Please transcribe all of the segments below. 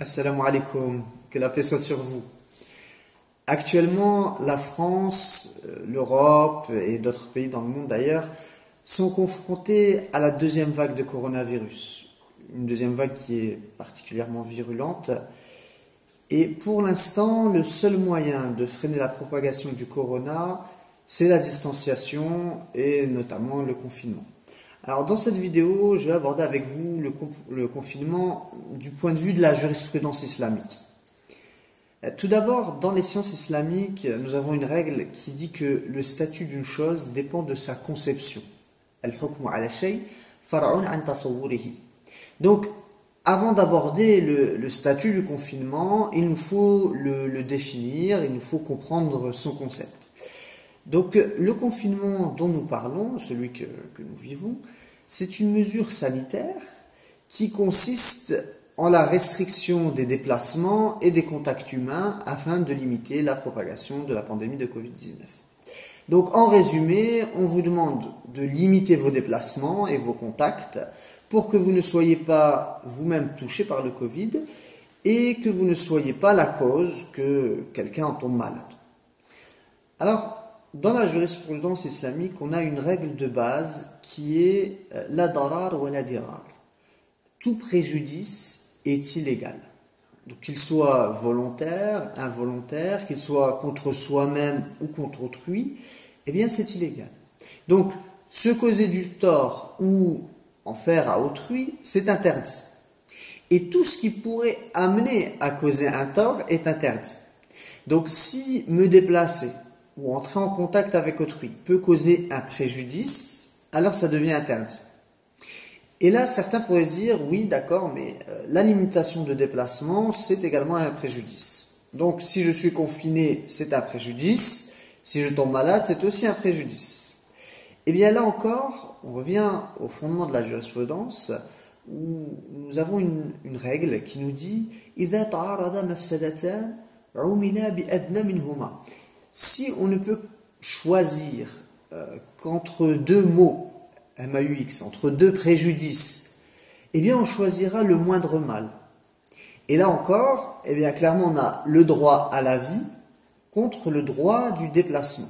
Assalamu alaikum, que la paix soit sur vous. Actuellement, la France, l'Europe et d'autres pays dans le monde d'ailleurs sont confrontés à la deuxième vague de coronavirus. Une deuxième vague qui est particulièrement virulente. Et pour l'instant, le seul moyen de freiner la propagation du corona, c'est la distanciation et notamment le confinement. Alors dans cette vidéo, je vais aborder avec vous le confinement du point de vue de la jurisprudence islamique. Tout d'abord, dans les sciences islamiques, nous avons une règle qui dit que le statut d'une chose dépend de sa conception. Al-hukmu ala shay far'un an tasawwurihi. Donc, avant d'aborder le statut du confinement, il nous faut le définir, il nous faut comprendre son concept. Donc, le confinement dont nous parlons, celui que nous vivons, c'est une mesure sanitaire qui consiste en la restriction des déplacements et des contacts humains afin de limiter la propagation de la pandémie de Covid-19. Donc, en résumé, on vous demande de limiter vos déplacements et vos contacts pour que vous ne soyez pas vous-même touché par le Covid et que vous ne soyez pas la cause que quelqu'un en tombe malade. Alors, dans la jurisprudence islamique, on a une règle de base qui est la darar ou la dirar. Tout préjudice est illégal. Donc qu'il soit volontaire, involontaire, qu'il soit contre soi-même ou contre autrui, eh bien c'est illégal. Donc se causer du tort ou en faire à autrui, c'est interdit. Et tout ce qui pourrait amener à causer un tort est interdit. Donc si me déplacer ou entrer en contact avec autrui peut causer un préjudice, alors ça devient interdit. Et là, certains pourraient dire, oui, d'accord, mais la limitation de déplacement, c'est également un préjudice. Donc, si je suis confiné, c'est un préjudice. Si je tombe malade, c'est aussi un préjudice. Et bien là encore, on revient au fondement de la jurisprudence, où nous avons une règle qui nous dit « إِذَا تَعَارَضَ مَفْسَدَتَانِ عُمِلَا بِأَدْنَى مِنْهُمَا » Si on ne peut choisir qu'entre deux maux, MAUX, entre deux préjudices, eh bien on choisira le moindre mal. Et là encore, eh bien clairement on a le droit à la vie contre le droit du déplacement.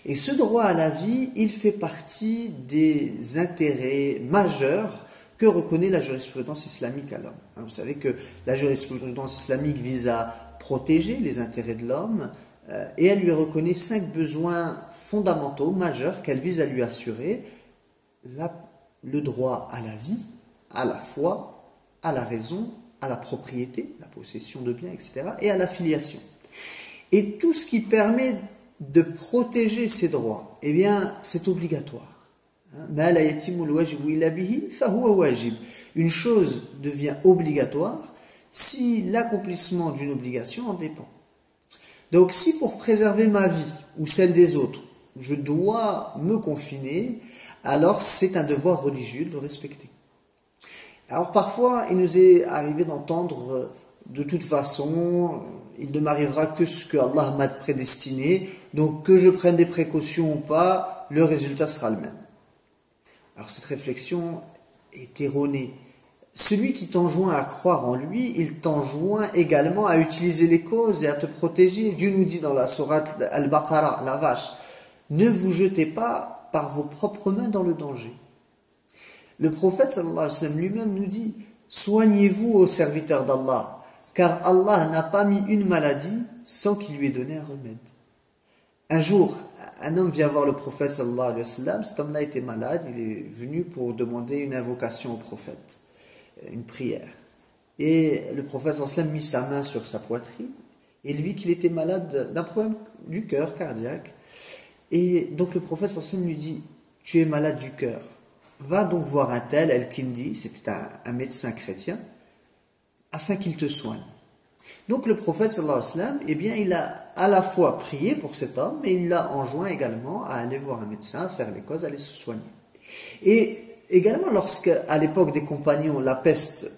Et ce droit à la vie, il fait partie des intérêts majeurs que reconnaît la jurisprudence islamique à l'homme. Vous savez que la jurisprudence islamique vise à protéger les intérêts de l'homme, et elle lui reconnaît 5 besoins fondamentaux, majeurs, qu'elle vise à lui assurer: le droit à la vie, à la foi, à la raison, à la propriété, la possession de biens, etc., et à la filiation. Et tout ce qui permet de protéger ces droits, eh bien, c'est obligatoire. Une chose devient obligatoire si l'accomplissement d'une obligation en dépend. Donc si pour préserver ma vie ou celle des autres, je dois me confiner, alors c'est un devoir religieux de le respecter. Alors parfois, il nous est arrivé d'entendre de toute façon, il ne m'arrivera que ce que Allah m'a prédestiné, donc que je prenne des précautions ou pas, le résultat sera le même. Alors cette réflexion est erronée. Celui qui t'enjoint à croire en lui, il t'enjoint également à utiliser les causes et à te protéger. Dieu nous dit dans la sourate Al-Baqarah, la vache, ne vous jetez pas par vos propres mains dans le danger. Le prophète sallallahu alayhi wa sallam lui-même nous dit, soignez-vous aux serviteurs d'Allah, car Allah n'a pas mis une maladie sans qu'il lui ait donné un remède. Un jour, un homme vient voir le prophète sallallahu alayhi wa sallam, cet homme-là était malade, il est venu pour demander une invocation au prophète, une prière. Et le prophète sallallahu alayhi wa sallam mit sa main sur sa poitrine, et il vit qu'il était malade d'un problème du cœur cardiaque. Et donc le prophète sallallahu alayhi wa sallam lui dit, tu es malade du cœur, va donc voir un tel, Al-Kindi, c'était un médecin chrétien, afin qu'il te soigne. Donc le prophète sallallahu alayhi wa sallam, eh bien il a à la fois prié pour cet homme, mais il l'a enjoint également à aller voir un médecin, faire les causes, aller se soigner. Et également lorsqu'à l'époque des compagnons, la peste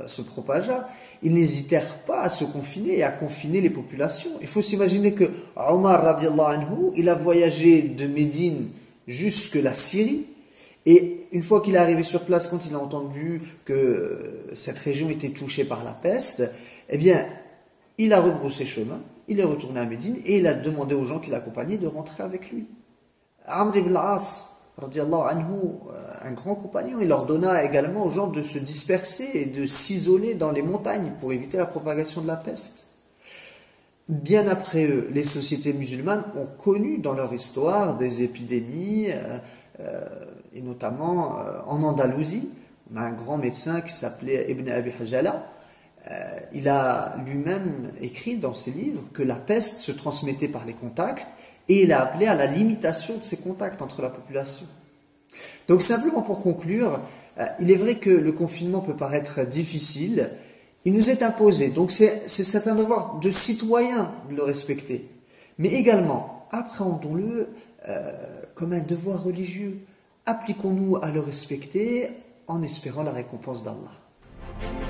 se propagea, ils n'hésitèrent pas à se confiner et à confiner les populations. Il faut s'imaginer que Omar radiallahu anhu, il a voyagé de Médine jusque la Syrie, et une fois qu'il est arrivé sur place, quand il a entendu que cette région était touchée par la peste, Eh bien, il a rebroussé chemin, il est retourné à Médine et il a demandé aux gens qui l'accompagnaient de rentrer avec lui. Amr ibn al-As, radiallahu anhu, un grand compagnon, il ordonna également aux gens de se disperser et de s'isoler dans les montagnes pour éviter la propagation de la peste. Bien après eux, les sociétés musulmanes ont connu dans leur histoire des épidémies, et notamment en Andalousie. On a un grand médecin qui s'appelait Ibn Abi Hajala. Il a lui-même écrit dans ses livres que la peste se transmettait par les contacts et il a appelé à la limitation de ces contacts entre la population. Donc simplement pour conclure, il est vrai que le confinement peut paraître difficile, il nous est imposé, donc c'est un devoir de citoyen de le respecter, mais également appréhendons-le comme un devoir religieux, appliquons-nous à le respecter en espérant la récompense d'Allah.